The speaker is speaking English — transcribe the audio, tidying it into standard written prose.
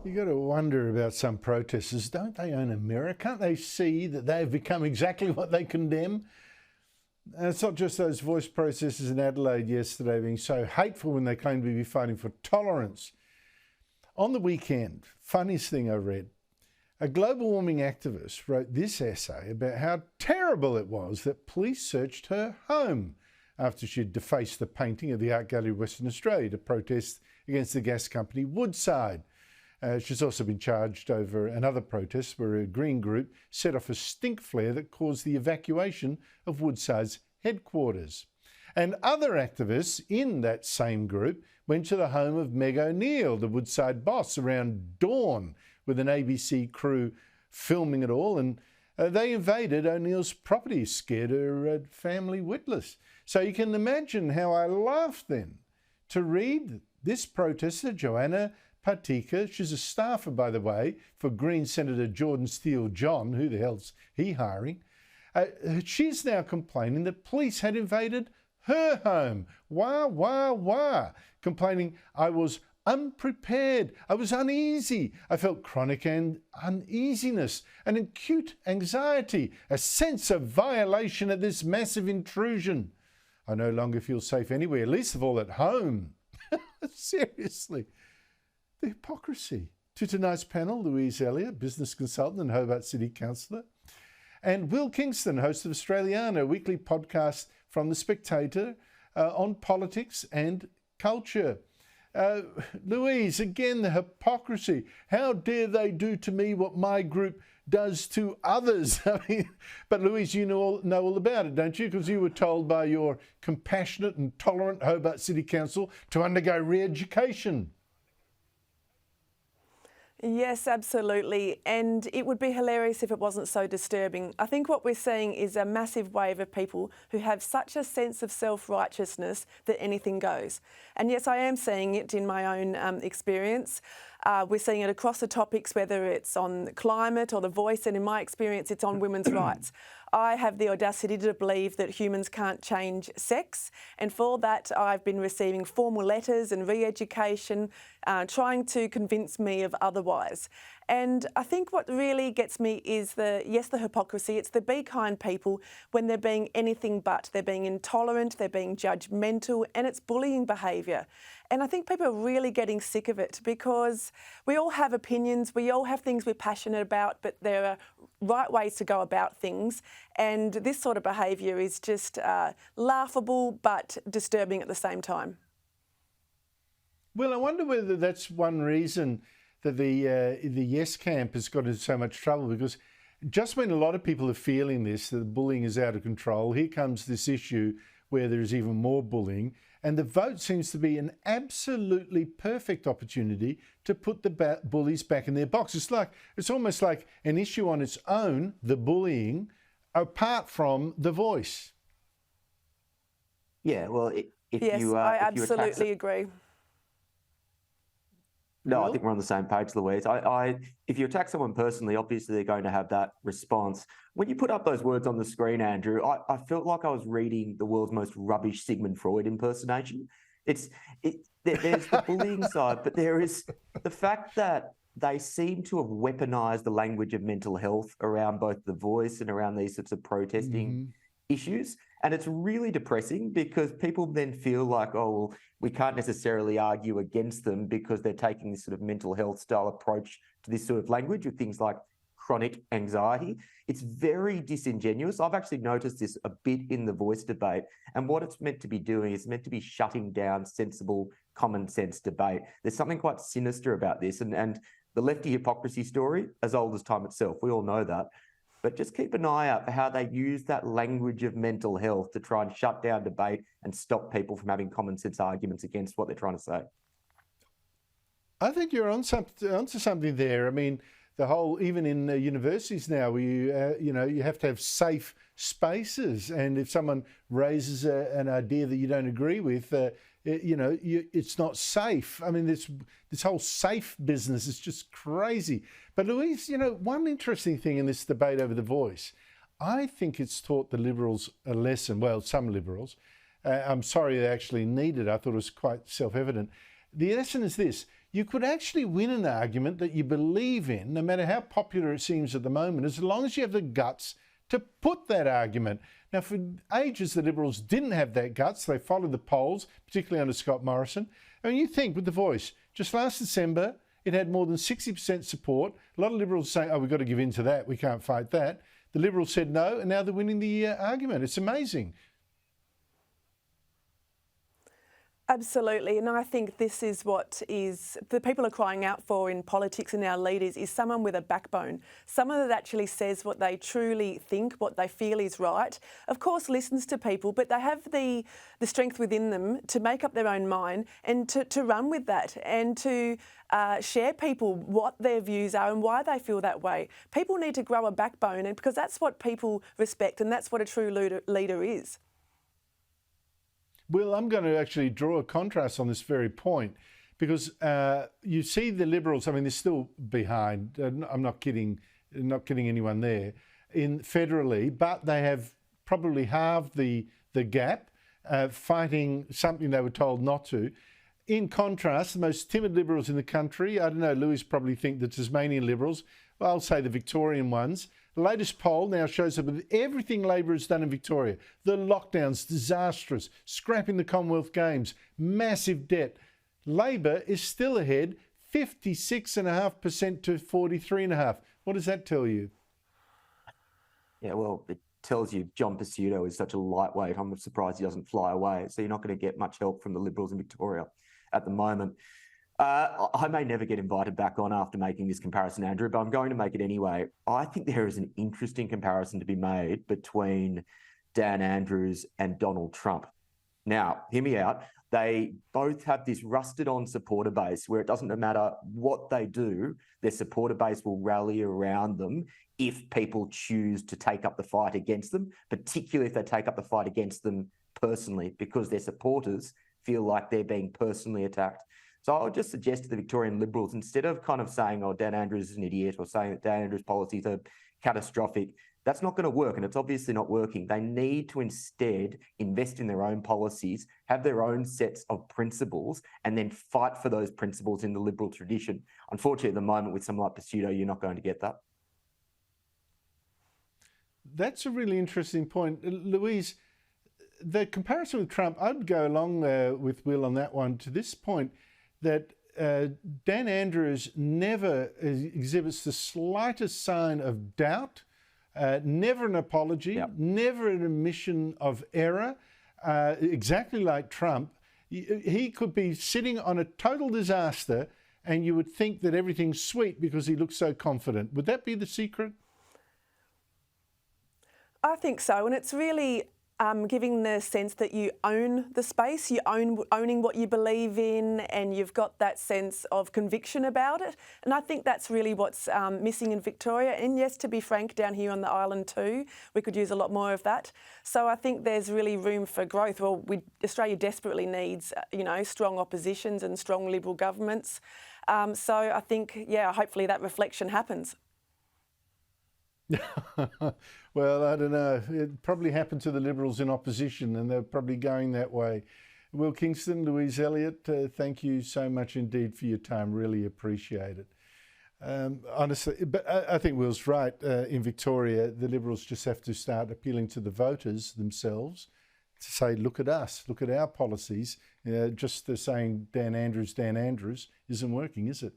You got to wonder about some protesters. Don't they own a mirror? Can't they see that they have become exactly what they condemn? And it's not just those voice protesters in Adelaide yesterday being so hateful when they claim to be fighting for tolerance. On the weekend, funniest thing I read, a global warming activist wrote this essay about how terrible it was that police searched her home after she'd defaced the painting of the Art Gallery of Western Australia to protest against the gas company Woodside. She's also been charged over another protest where a Green group set off a stink flare that caused the evacuation of Woodside's headquarters. And other activists in that same group went to the home of Meg O'Neill, the Woodside boss, around dawn with an ABC crew filming it all. And they invaded O'Neill's property, scared her family witless. So you can imagine how I laughed then to read this protester, Joanna Partika. She's a staffer, by the way, for Green Senator Jordan Steele-John. Who the hell's he hiring? She's now complaining that police had invaded her home. Wah, wah, wah. Complaining, I was unprepared. I was uneasy. I felt chronic uneasiness, an acute anxiety, a sense of violation at this massive intrusion. I no longer feel safe anywhere, least of all at home. Seriously. The hypocrisy. To tonight's panel, Louise, Elliot, business consultant and Hobart City Councillor, and Will Kingston, host of Australiana, a weekly podcast from The Spectator on politics and culture. Louise, again, the hypocrisy. How dare they do to me what my group does to others? I mean, but Louise, you know all about it, don't you? Because you were told by your compassionate and tolerant Hobart City Council to undergo re-education. Yes, absolutely. And it would be hilarious if it wasn't so disturbing. I think what we're seeing is a massive wave of people who have such a sense of self-righteousness that anything goes. And yes, I am seeing it in my own experience. We're seeing it across the topics, whether it's on climate or The Voice, and in my experience, it's on women's rights. I have the audacity to believe that humans can't change sex, and for that I've been receiving formal letters and re-education trying to convince me of otherwise. And I think what really gets me is the hypocrisy. It's the be kind people when they're being anything but. They're being intolerant, they're being judgmental, and it's bullying behaviour. And I think people are really getting sick of it because we all have opinions, we all have things we're passionate about, but there are right ways to go about things. And this sort of behaviour is just laughable but disturbing at the same time. Well, I wonder whether that's one reason that the Yes camp has got into so much trouble, because just when a lot of people are feeling this, that the bullying is out of control, here comes this issue where there's even more bullying, and the vote seems to be an absolutely perfect opportunity to put the bullies back in their box. It's almost like an issue on its own, the bullying, apart from The Voice. Yeah, well, I absolutely agree. No, I think we're on the same page, Louise. If you attack someone personally, obviously they're going to have that response. When you put up those words on the screen, Andrew, I felt like I was reading the world's most rubbish Sigmund Freud impersonation. There's the bullying side, but there is the fact that they seem to have weaponized the language of mental health around both The Voice and around these sorts of protesting issues. And it's really depressing because people then feel like, oh, well, we can't necessarily argue against them because they're taking this sort of mental health style approach to this sort of language with things like chronic anxiety. It's very disingenuous. I've actually noticed this a bit in the Voice debate. And what it's meant to be doing is meant to be shutting down sensible, common sense debate. There's something quite sinister about this. And the lefty hypocrisy story, as old as time itself, we all know that. But just keep an eye out for how they use that language of mental health to try and shut down debate and stop people from having common sense arguments against what they're trying to say. I think you're onto something there. I mean, the whole, even in universities now, where you have to have safe spaces, and if someone raises an idea that you don't agree with, it's not safe. I mean, this whole safe business is just crazy. But Louise, one interesting thing in this debate over The Voice, I think it's taught the Liberals a lesson. Well, some Liberals. I'm sorry they actually need it. I thought it was quite self-evident. The lesson is this: you could actually win an argument that you believe in, no matter how popular it seems at the moment, as long as you have the guts to put that argument. Now, for ages, the Liberals didn't have that guts. They followed the polls, particularly under Scott Morrison. I mean, you think with The Voice, just last December, it had more than 60% support. A lot of Liberals saying, oh, we've got to give in to that. We can't fight that. The Liberals said no, and now they're winning the argument. It's amazing. Absolutely, and I think this is what the people are crying out for in politics and our leaders is someone with a backbone, someone that actually says what they truly think, what they feel is right. Of course, listens to people, but they have the strength within them to make up their own mind and to run with that and to share people what their views are and why they feel that way. People need to grow a backbone, and because that's what people respect and that's what a true leader is. Well, I'm going to actually draw a contrast on this very point because you see the Liberals, I mean, they're still behind. I'm not kidding anyone there in federally, but they have probably halved the gap, fighting something they were told not to. In contrast, the most timid Liberals in the country, I don't know, Louise probably think the Tasmanian Liberals, well, I'll say the Victorian ones. The latest poll now shows that with everything Labor has done in Victoria, the lockdowns, disastrous, scrapping the Commonwealth Games, massive debt, Labor is still ahead, 56.5% to 43.5%. What does that tell you? Yeah, well, it tells you John Pesutto is such a lightweight. I'm surprised he doesn't fly away. So you're not going to get much help from the Liberals in Victoria at the moment. I may never get invited back on after making this comparison, Andrew, but I'm going to make it anyway. I think there is an interesting comparison to be made between Dan Andrews and Donald Trump. Now, hear me out. They both have this rusted-on supporter base where it doesn't matter what they do, their supporter base will rally around them if people choose to take up the fight against them, particularly if they take up the fight against them personally, because their supporters feel like they're being personally attacked. So I would just suggest to the Victorian Liberals, instead of kind of saying, oh, Dan Andrews is an idiot, or saying that Dan Andrews' policies are catastrophic, that's not going to work, and it's obviously not working. They need to instead invest in their own policies, have their own sets of principles, and then fight for those principles in the Liberal tradition. Unfortunately, at the moment, with someone like Pesutto, you're not going to get that. That's a really interesting point. Louise, the comparison with Trump, I'd go along with Will on that one to this point, that Dan Andrews never exhibits the slightest sign of doubt, never an apology, never an admission of error, exactly like Trump. He could be sitting on a total disaster and you would think that everything's sweet because he looks so confident. Would that be the secret? I think so, and it's really giving the sense that you own the space, owning what you believe in, and you've got that sense of conviction about it. And I think that's really what's missing in Victoria. And yes, to be frank, down here on the island too, we could use a lot more of that. So I think there's really room for growth. Well, Australia desperately needs, strong oppositions and strong Liberal governments. So I think, hopefully that reflection happens. Well, I don't know. It probably happened to the Liberals in opposition and they're probably going that way. Will Kingston, Louise, Elliot, thank you so much indeed for your time. Really appreciate it. Honestly, but I think Will's right. In Victoria, the Liberals just have to start appealing to the voters themselves to say, look at us, look at our policies. Just saying Dan Andrews isn't working, is it?